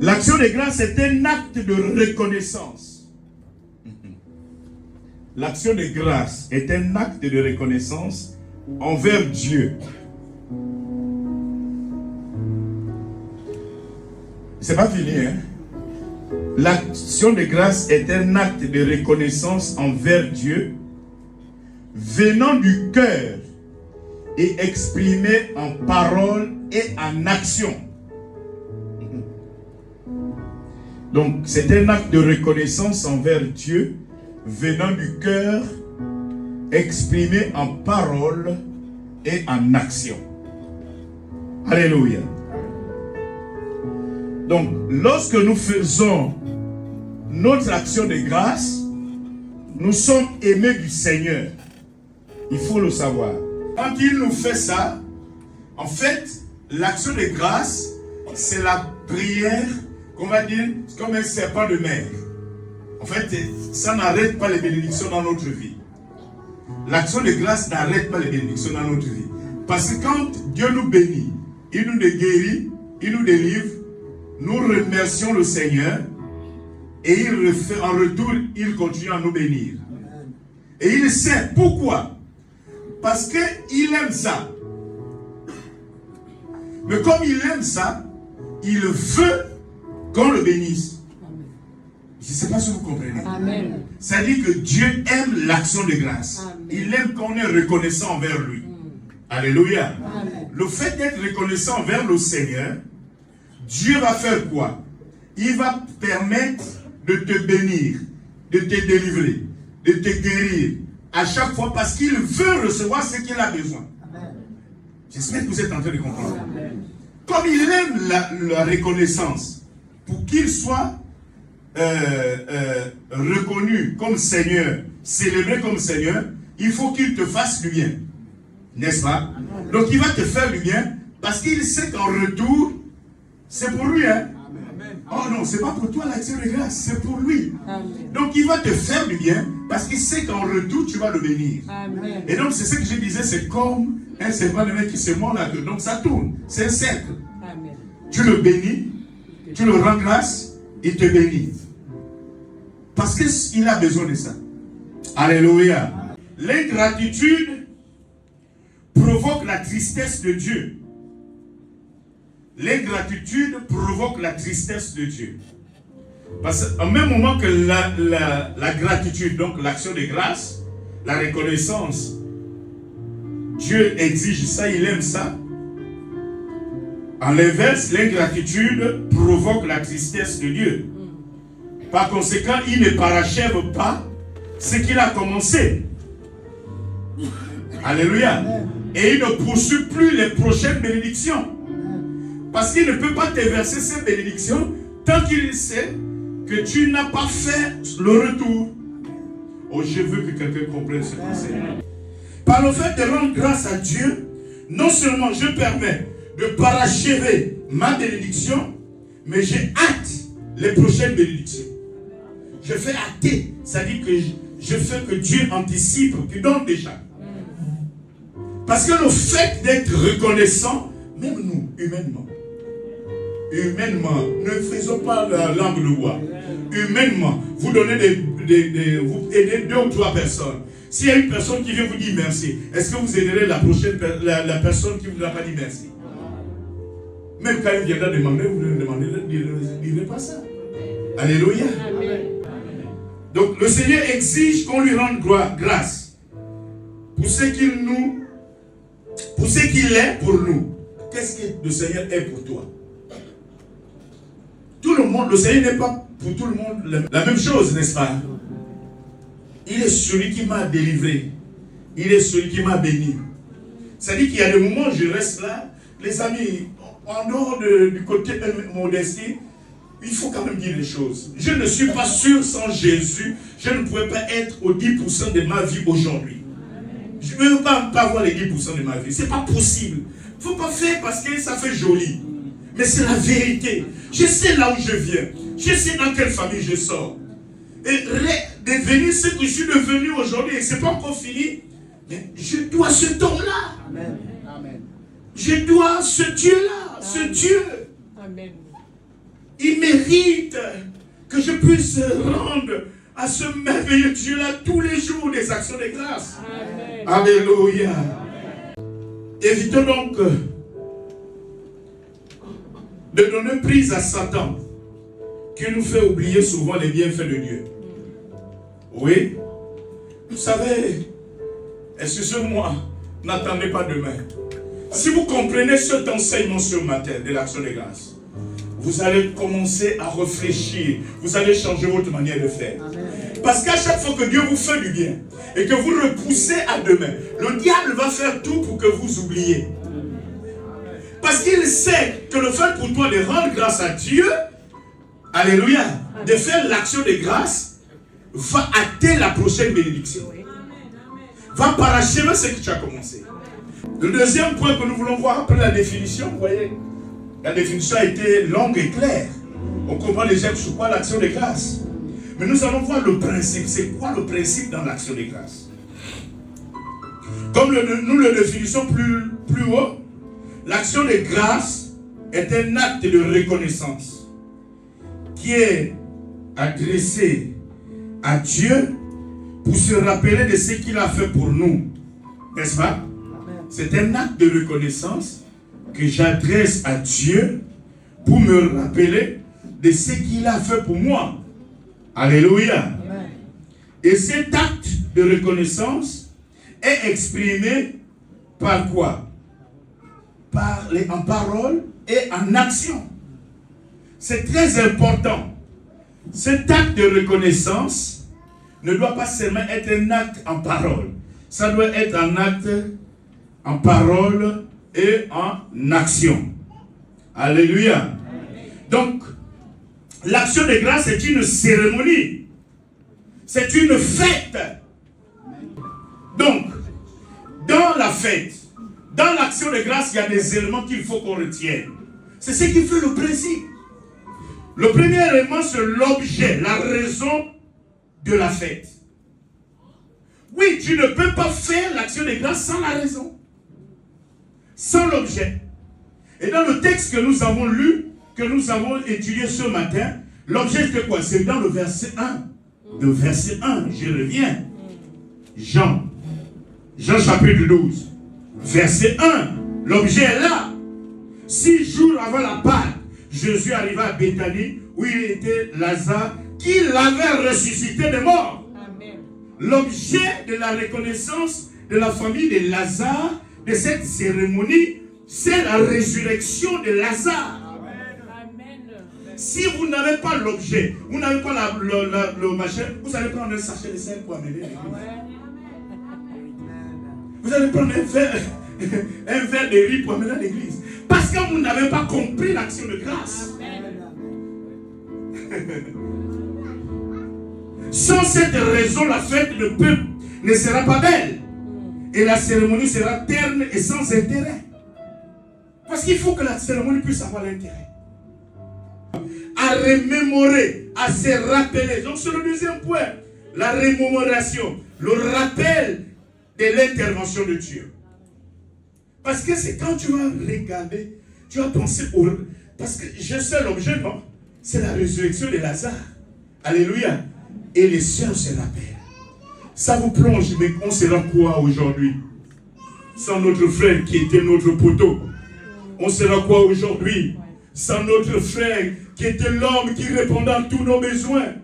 L'action de grâce est un acte de reconnaissance. L'action de grâce est un acte de reconnaissance envers Dieu. C'est pas fini, hein? L'action de grâce est un acte de reconnaissance envers Dieu, venant du cœur et exprimé en parole et en action. Donc, c'est un acte de reconnaissance envers Dieu, venant du cœur, exprimé en parole et en action. Alléluia. Donc, lorsque nous faisons notre action de grâce, nous sommes aimés du Seigneur. Il faut le savoir. Quand il nous fait ça, en fait, l'action de grâce, c'est la prière, qu'on va dire, comme un serpent de mer. En fait, ça n'arrête pas les bénédictions dans notre vie. L'action de grâce n'arrête pas les bénédictions dans notre vie. Parce que quand Dieu nous bénit, il nous guérit, il nous délivre, nous remercions le Seigneur et en retour, il continue à nous bénir. Et il sait pourquoi. Parce qu'il aime ça. Mais comme il aime ça, il veut qu'on le bénisse. Je ne sais pas si vous comprenez. Amen. Ça dit que Dieu aime l'action de grâce. Amen. Il aime qu'on est reconnaissant envers lui. Alléluia. Amen. Le fait d'être reconnaissant envers le Seigneur, Dieu va faire quoi? Il va permettre de te bénir, de te délivrer, de te guérir à chaque fois parce qu'il veut recevoir ce qu'il a besoin. J'espère que vous êtes en train de comprendre. Amen. Comme il aime la reconnaissance, pour qu'il soit reconnu comme Seigneur, célébré comme Seigneur, il faut qu'il te fasse du bien. N'est-ce pas? Amen. Donc il va te faire du bien parce qu'il sait qu'en retour, c'est pour lui. Hein? Amen. Oh non, c'est pas pour toi l'action de grâce, c'est pour lui. Amen. Donc il va te faire du bien parce qu'il sait qu'en retour, tu vas le bénir. Amen. Et donc c'est ce que je disais, c'est comme un serpent de mer qui se mord la queue. Donc ça tourne, c'est un cercle. Amen. Tu le bénis, tu le rends grâce, il te bénit. Parce qu'il a besoin de ça. Alléluia. L'ingratitude provoque la tristesse de Dieu. L'ingratitude provoque la tristesse de Dieu. Parce qu'au même moment que la gratitude, donc l'action de grâce, la reconnaissance, Dieu exige ça, il aime ça. En l'inverse, l'ingratitude provoque la tristesse de Dieu. Par conséquent, il ne parachève pas ce qu'il a commencé. Alléluia. Et il ne poursuit plus les prochaines bénédictions. Parce qu'il ne peut pas te verser ces bénédictions tant qu'il sait que tu n'as pas fait le retour. Oh, je veux que quelqu'un comprenne ce conseil. Par le fait de rendre grâce à Dieu, non seulement je permets de parachever ma bénédiction, mais j'ai hâte les prochaines bénédictions. Je fais hâter, c'est-à-dire que je fais que Dieu anticipe, qu'il donne déjà. Parce que le fait d'être reconnaissant, même nous, humainement, ne faisons pas la langue de bois. Humainement, vous donnez vous aidez 2 ou 3 personnes. S'il y a une personne qui vient vous dire merci, est-ce que vous aiderez la prochaine la personne qui ne vous a pas dit merci? Même quand il viendra demander, vous ne direz pas ça. Alléluia. Amen. Donc le Seigneur exige qu'on lui rende grâce pour ce qu'il est pour nous. Qu'est-ce que le Seigneur est pour toi? Tout le monde, le Seigneur n'est pas pour tout le monde la même chose, n'est-ce pas? Il est celui qui m'a délivré. Il est celui qui m'a béni. C'est-à-dire qu'il y a des moments où je reste là, les amis, en dehors du côté modestie, il faut quand même dire les choses. Je ne suis pas sûr, sans Jésus, je ne pourrais pas être au 10% de ma vie aujourd'hui. Je ne veux pas avoir les 10% de ma vie. Ce n'est pas possible. Il ne faut pas faire parce que ça fait joli. Mais c'est la vérité. Je sais là où je viens. Je sais dans quelle famille je sors. Et devenir ce que je suis devenu aujourd'hui, et ce n'est pas encore fini, mais je dois cet homme-là. Amen. Je dois ce Dieu-là, ce Dieu. Amen. Il mérite que je puisse rendre à ce merveilleux Dieu-là tous les jours des actions de grâce. Amen. Alléluia. Évitons donc de donner prise à Satan, qui nous fait oublier souvent les bienfaits de Dieu. Oui, vous savez, excusez-moi, n'attendez pas demain. Si vous comprenez cet enseignement ce matin de l'action de grâce, vous allez commencer à réfléchir, vous allez changer votre manière de faire. Parce qu'à chaque fois que Dieu vous fait du bien et que vous repoussez à demain, le diable va faire tout pour que vous oubliez. Parce qu'il sait que le fait pour toi de rendre grâce à Dieu, alléluia, de faire l'action de grâce, va hâter la prochaine bénédiction. Va parachever ce que tu as commencé. Le deuxième point que nous voulons voir après la définition, vous voyez, la définition a été longue et claire. On comprend déjà sur quoi l'action de grâce. Mais nous allons voir le principe. C'est quoi le principe dans l'action de grâce? Comme nous le définissons plus haut, l'action de grâce est un acte de reconnaissance qui est adressé à Dieu pour se rappeler de ce qu'il a fait pour nous. N'est-ce pas? C'est un acte de reconnaissance que j'adresse à Dieu pour me rappeler de ce qu'il a fait pour moi. Alléluia. Amen. Et cet acte de reconnaissance est exprimé par quoi? En parole et en action. C'est très important. Cet acte de reconnaissance ne doit pas seulement être un acte en parole. Ça doit être un acte en parole et en action. Alléluia. Amen. Donc, l'action de grâce est une cérémonie. C'est une fête. Donc, dans la fête, dans l'action de grâce, il y a des éléments qu'il faut qu'on retienne. C'est ce qui fait le principe. Le premier élément, c'est l'objet, la raison de la fête. Oui, tu ne peux pas faire l'action de grâce sans la raison, sans l'objet. Et dans le texte que nous avons lu, que nous avons étudié ce matin, l'objet c'est quoi? C'est dans le verset 1. Le verset 1, je reviens. Jean chapitre 12, verset 1. L'objet est là. 6 jours avant la Pâque, Jésus arriva à Béthanie, où il était Lazare, qui l'avait ressuscité des morts. Amen. L'objet de la reconnaissance de la famille de Lazare, de cette cérémonie, c'est la résurrection de Lazare. Si vous n'avez pas l'objet, vous n'avez pas le machin, vous allez prendre un sachet de sel pour amener l'église. Vous allez prendre un verre de riz pour amener à l'église. Parce que vous n'avez pas compris l'action de grâce. Sans cette raison, la fête ne sera pas belle. Et la cérémonie sera terne et sans intérêt. Parce qu'il faut que la cérémonie puisse avoir l'intérêt. À remémorer, à se rappeler. Donc c'est le deuxième point. La remémoration, le rappel de l'intervention de Dieu. Parce que c'est quand tu vas regarder, tu vas penser au... Parce que je sais l'objet, non? C'est la résurrection de Lazare. Alléluia. Et les sœurs se rappellent. Ça vous plonge, mais on sera quoi aujourd'hui? Sans notre frère qui était notre poteau. On sera quoi aujourd'hui? Sans notre frère qui était l'homme qui répondait à tous nos besoins.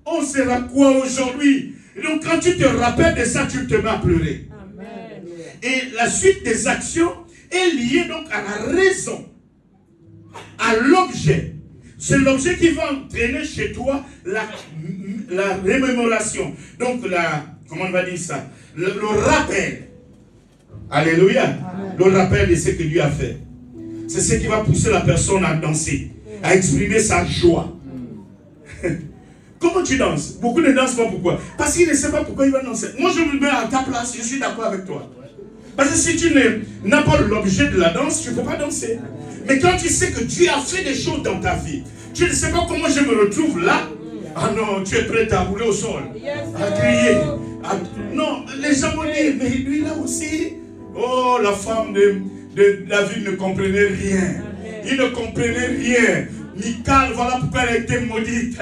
On sera quoi aujourd'hui? Et donc quand tu te rappelles de ça, tu te mets à pleurer. Amen. Et la suite des actions est liée donc à la raison, à l'objet. C'est l'objet qui va entraîner chez toi la remémoration. Donc comment on va dire ça? Le rappel. Alléluia. Amen. Le rappel de ce que Dieu a fait. C'est ce qui va pousser la personne à danser, à exprimer sa joie. Comment tu danses? Beaucoup ne dansent pas. Pourquoi? Parce qu'ils ne savent pas pourquoi ils vont danser. Moi, je me mets à ta place, je suis d'accord avec toi. Parce que si tu n'as pas l'objet de la danse, tu ne peux pas danser. Mais quand tu sais que Dieu a fait des choses dans ta vie, tu ne sais pas comment je me retrouve là. Ah non, tu es prêt à rouler au sol, à crier. Non, les gens vont dire, mais lui là aussi, oh, la femme de David ne comprenait rien. Il ne comprenait rien. Michal, voilà pourquoi elle a été maudite.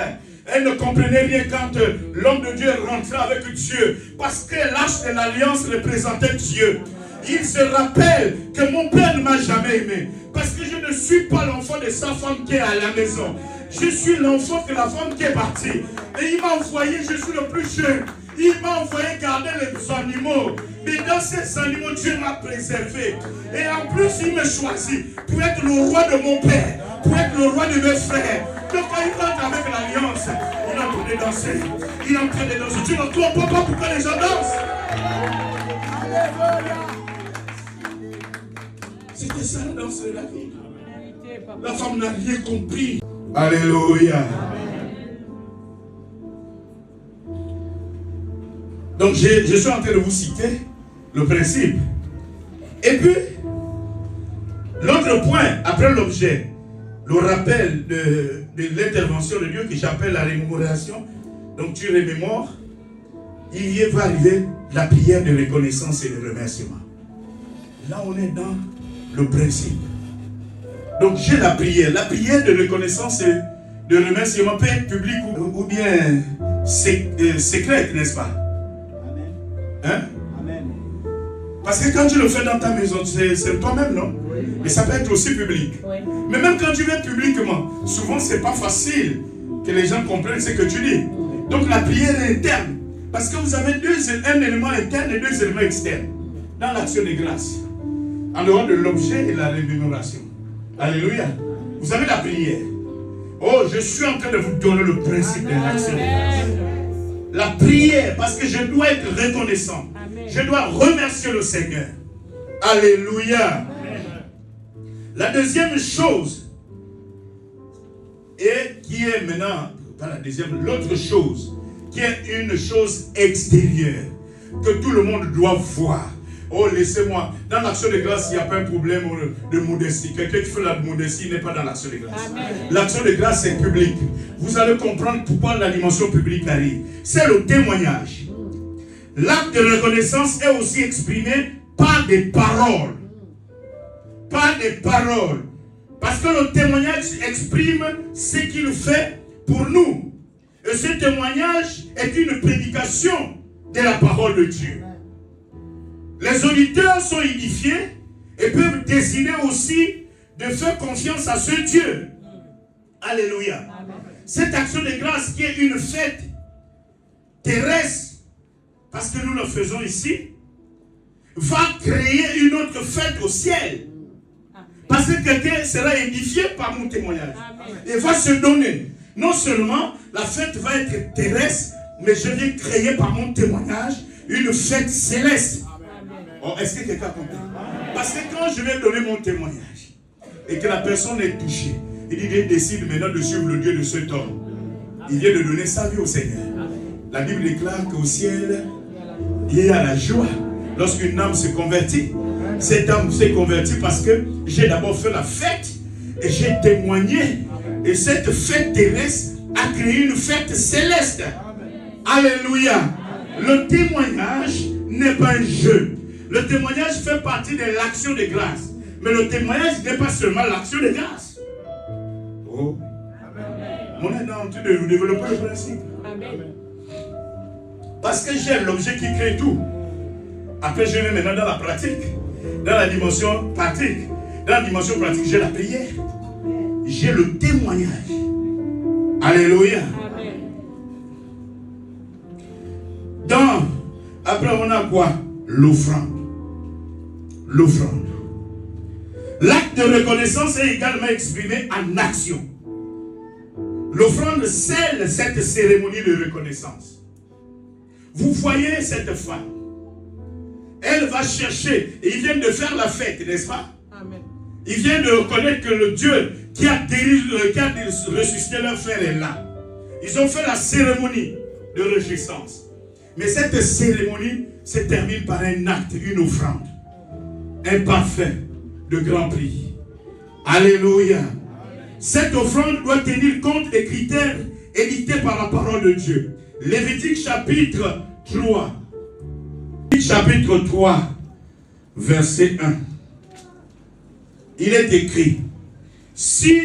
Elle ne comprenait rien quand l'homme de Dieu rentrait avec Dieu. Parce que l'arche de l'alliance représentait Dieu. Il se rappelle que mon père ne m'a jamais aimé. Parce que je ne suis pas l'enfant de sa femme qui est à la maison. Je suis l'enfant de la femme qui est partie. Et il m'a envoyé, je suis le plus jeune. Il m'a envoyé garder les animaux. Mais dans ces animaux, Dieu m'a préservé. Et en plus, il me choisit pour être le roi de mon père. Pour être le roi de mes frères. Donc quand il rentre avec l'alliance, il est en train de danser. Il est en train de danser. Tu ne comprends pas pourquoi les gens dansent. C'était ça la danse de la vie. La femme n'a rien compris. Alléluia. Donc je suis en train de vous citer le principe. Et puis, l'autre point, après l'objet, le rappel de l'intervention de Dieu que j'appelle la remémoration. Donc tu remémores, il y va arriver la prière de reconnaissance et de remerciement. Là on est dans le principe. Donc j'ai la prière de reconnaissance et de remerciement peut être publique ou bien secrète, n'est-ce pas? Hein? Amen. Parce que quand tu le fais dans ta maison, c'est toi-même, non? Oui. Mais ça peut être aussi public. Oui. Mais même quand tu viens publiquement, souvent c'est pas facile que les gens comprennent ce que tu dis. Donc la prière est interne. Parce que vous avez un élément interne et deux éléments externes dans l'action de grâce. En dehors de l'objet et la rémunération. Alléluia. Vous avez la prière. Oh, je suis en train de vous donner le principe de l'action de grâce. La prière, parce que je dois être reconnaissant. Amen. Je dois remercier le Seigneur. Alléluia. Amen. La deuxième chose, et qui est maintenant, pas la deuxième, l'autre chose, qui est une chose extérieure, que tout le monde doit voir. Oh, laissez-moi. Dans l'action de grâce, il n'y a pas un problème de modestie. Quelqu'un qui fait la modestie n'est pas dans l'action de grâce. L'action de grâce est publique. Vous allez comprendre pourquoi la dimension publique arrive. C'est le témoignage. L'acte de reconnaissance est aussi exprimé par des paroles. Par des paroles. Parce que le témoignage exprime ce qu'il fait pour nous. Et ce témoignage est une prédication de la parole de Dieu. Les auditeurs sont édifiés et peuvent décider aussi de faire confiance à ce Dieu. Alléluia. Amen. Cette action de grâce qui est une fête terrestre, parce que nous le faisons ici, va créer une autre fête au ciel. Parce que quelqu'un sera édifié par mon témoignage. Et va se donner. Non seulement la fête va être terrestre, mais je vais créer par mon témoignage une fête céleste. Oh, est-ce que quelqu'un comprend? Parce que quand je vais donner mon témoignage et que la personne est touchée, il décide maintenant de suivre le Dieu de cet homme. Il vient de donner sa vie au Seigneur. La Bible déclare qu'au ciel, il y a la joie lorsqu'une âme se convertit. Cette âme s'est convertie parce que j'ai d'abord fait la fête et j'ai témoigné. Et cette fête terrestre a créé une fête céleste. Alléluia. Le témoignage n'est pas un jeu. Le témoignage fait partie de l'action de grâce. Mais le témoignage n'est pas seulement l'action de grâce. Oh. On est dans le train de développer le principe. Amen. Parce que j'ai l'objet qui crée tout. Après, je vais maintenant dans la pratique. Dans la dimension pratique. Dans la dimension pratique, j'ai la prière. J'ai le témoignage. Alléluia. Amen. Après, on a quoi? L'offrande. L'offrande. L'acte de reconnaissance est également exprimé en action. L'offrande scelle cette cérémonie de reconnaissance. Vous voyez cette femme. Elle va chercher, et ils viennent de faire la fête, n'est-ce pas? Amen. Ils viennent de reconnaître que le Dieu qui a ressuscité leur frère est là. Ils ont fait la cérémonie de réjouissance. Mais cette cérémonie se termine par un acte, une offrande. Un parfum de grand prix. Alléluia. Cette offrande doit tenir compte des critères édictés par la parole de Dieu. Lévitique chapitre 3. Chapitre 3, verset 1. Il est écrit: si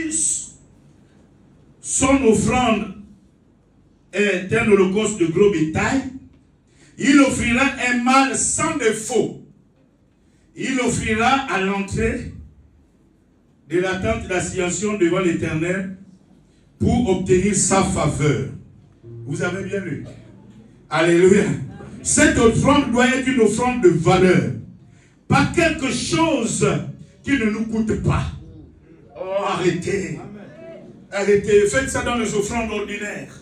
son offrande est un holocauste de gros bétail, il offrira un mâle sans défaut. Il offrira à l'entrée de la tente d'assignation devant l'Éternel pour obtenir sa faveur. Vous avez bien lu. Alléluia. Cette offrande doit être une offrande de valeur. Pas quelque chose qui ne nous coûte pas. Oh, arrêtez. Arrêtez. Faites ça dans les offrandes ordinaires.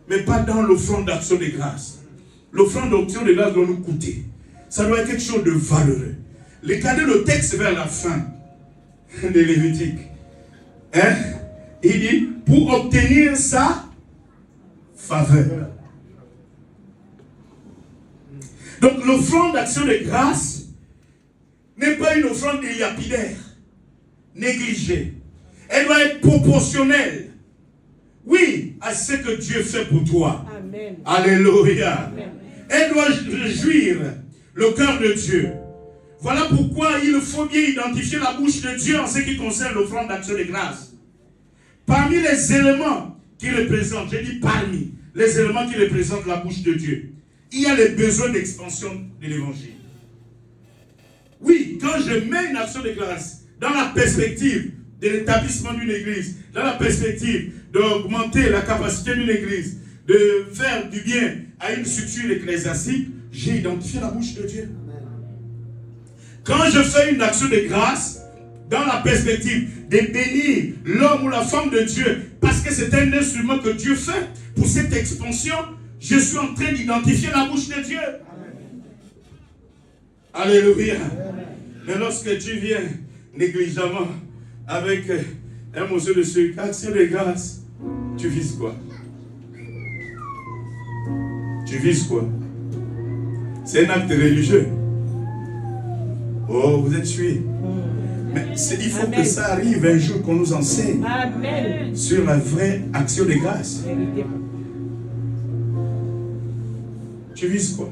Mais pas dans l'offrande d'action de grâce. L'offrande d'action de grâce doit nous coûter. Ça doit être quelque chose de valeureux. Regardez le texte vers la fin de Lévitique. Hein? Il dit, pour obtenir sa faveur. Donc l'offrande d'action de grâce n'est pas une offrande lapidaire, négligée. Elle doit être proportionnelle. Oui, à ce que Dieu fait pour toi. Amen. Alléluia. Amen. Elle doit réjouir le cœur de Dieu. Voilà pourquoi il faut bien identifier la bouche de Dieu en ce qui concerne l'offrande d'action de grâce. Parmi les éléments qui représentent, j'ai dit parmi les éléments qui représentent la bouche de Dieu, il y a les besoins d'expansion de l'évangile. Oui, quand je mets une action de grâce dans la perspective de l'établissement d'une église, dans la perspective d'augmenter la capacité d'une église, de faire du bien à une structure ecclésiastique, j'ai identifié la bouche de Dieu. Quand je fais une action de grâce, dans la perspective de bénir l'homme ou la femme de Dieu, parce que c'est un instrument que Dieu fait pour cette expansion, je suis en train d'identifier la bouche de Dieu. Amen. Alléluia. Amen. Mais lorsque tu viens négligemment avec un morceau de sucre, action de grâce, tu vises quoi? Tu vises quoi? C'est un acte religieux. Oh, vous êtes tués. Mais il faut Amen. Que ça arrive un jour qu'on nous enseigne Amen. Sur la vraie action de grâce. Tu vises quoi?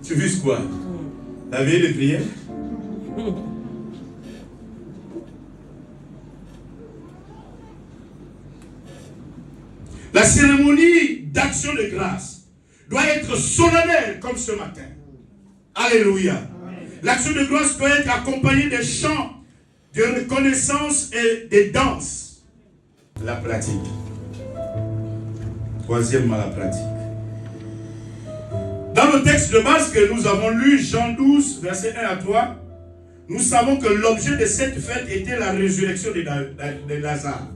Tu vises quoi? La veille de prière? La cérémonie d'action de grâce doit être solennelle comme ce matin. Alléluia. L'action de grâce doit être accompagnée des chants, de reconnaissance et des danses. La pratique. Troisièmement, la pratique. Dans le texte de base que nous avons lu, Jean 12, verset 1 à 3, nous savons que l'objet de cette fête était la résurrection de Lazare.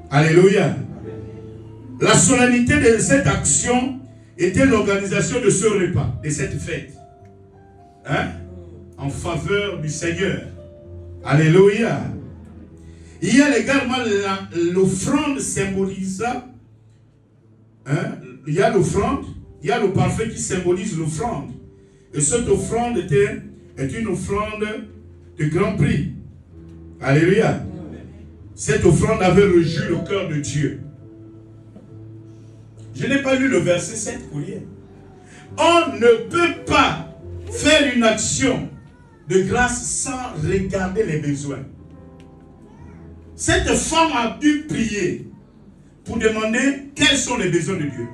Alléluia. La solennité de cette action était l'organisation de ce repas, de cette fête. Hein? En faveur du Seigneur. Alléluia. Il y a également l'offrande symbolisant. Hein? Il y a l'offrande, il y a le parfum qui symbolise l'offrande. Et cette offrande est une offrande de grand prix. Alléluia. Cette offrande avait rejoui le cœur de Dieu. Je n'ai pas lu le verset 7 pour hier. On ne peut pas faire une action de grâce sans regarder les besoins. Cette femme a dû prier pour demander quels sont les besoins de Dieu.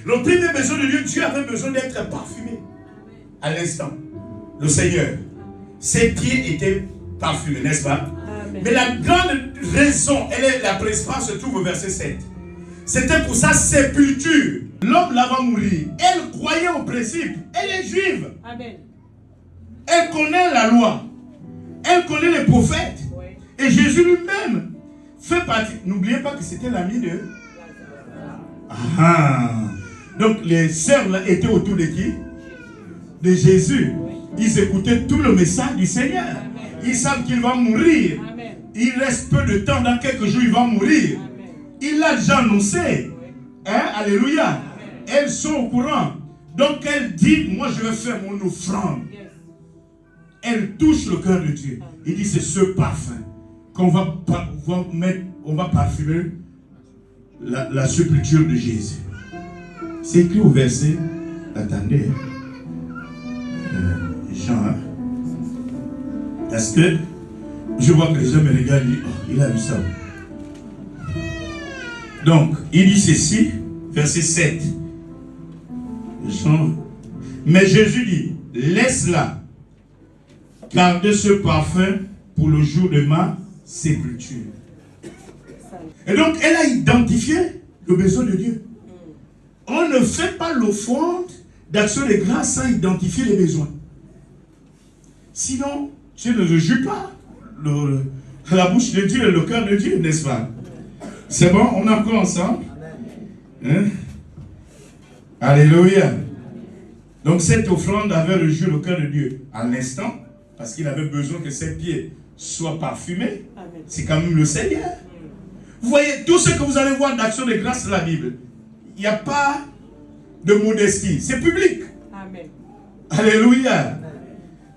Le premier besoin de Dieu, Dieu avait besoin d'être parfumé à l'instant. Le Seigneur, ses pieds étaient parfumés, n'est-ce pas? Amen. Mais la grande raison, la principale se trouve au verset 7. C'était pour sa sépulture. L'homme là va mourir. Elle croyait au principe. Elle est juive. Amen. Elle connaît la loi. Elle connaît les prophètes. Oui. Et Jésus lui-même fait partie. N'oubliez pas que c'était l'ami de... Ah. Donc les sœurs là étaient autour de qui? De Jésus. Oui. Ils écoutaient tout le message du Seigneur. Amen. Ils savent qu'il va mourir. Amen. Il reste peu de temps. Dans quelques jours, il va mourir. Amen. Il l'a déjà annoncé. Hein? Alléluia. Amen. Elles sont au courant. Donc elle dit, moi je vais faire mon offrande. Yes. Elle touche le cœur de Dieu. Il dit, c'est ce parfum qu'on va mettre, on va parfumer la sépulture de Jésus. C'est écrit au verset, attendez, Jean, est-ce que Je vois que les gens me regardent et disent, oh, il a vu ça. Donc, il dit ceci, verset 7. Mais Jésus dit, laisse-la, gardez ce parfum pour le jour de ma sépulture. Et donc, elle a identifié le besoin de Dieu. On ne fait pas l'offrande d'action de grâce sans identifier les besoins. Sinon, Dieu ne réjouit pas la bouche de Dieu et le cœur de Dieu, n'est-ce pas? C'est bon, on est encore ensemble? Hein? Alléluia. Donc cette offrande avait réjoui le cœur de Dieu à l'instant, parce qu'il avait besoin que ses pieds soient parfumés. C'est quand même le Seigneur. Vous voyez, tout ce que vous allez voir d'action de grâce dans la Bible, il n'y a pas de modestie, c'est public. Amen. Alléluia.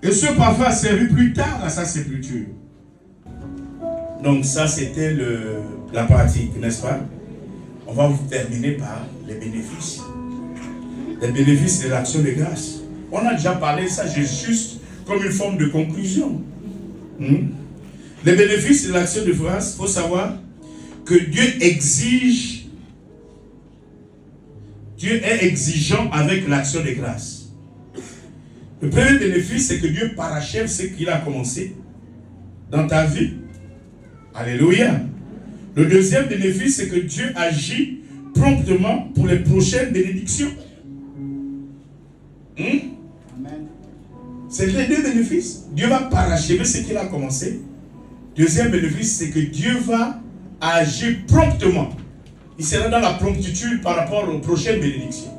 Et ce parfum a servi plus tard à sa sépulture. Donc ça c'était la pratique, n'est-ce pas? On va vous terminer par les bénéfices. Les bénéfices de l'action de grâce. On a déjà parlé de ça, juste comme une forme de conclusion. Les bénéfices de l'action de grâce, il faut savoir que Dieu exige, Dieu est exigeant avec l'action de grâce. Le premier bénéfice, c'est que Dieu parachève ce qu'il a commencé dans ta vie. Alléluia. Le deuxième bénéfice, c'est que Dieu agit promptement pour les prochaines bénédictions. C'est les deux bénéfices. Dieu va parachever ce qu'il a commencé. Deuxième bénéfice, c'est que Dieu va agir promptement. Il sera dans la promptitude par rapport aux prochaines bénédictions.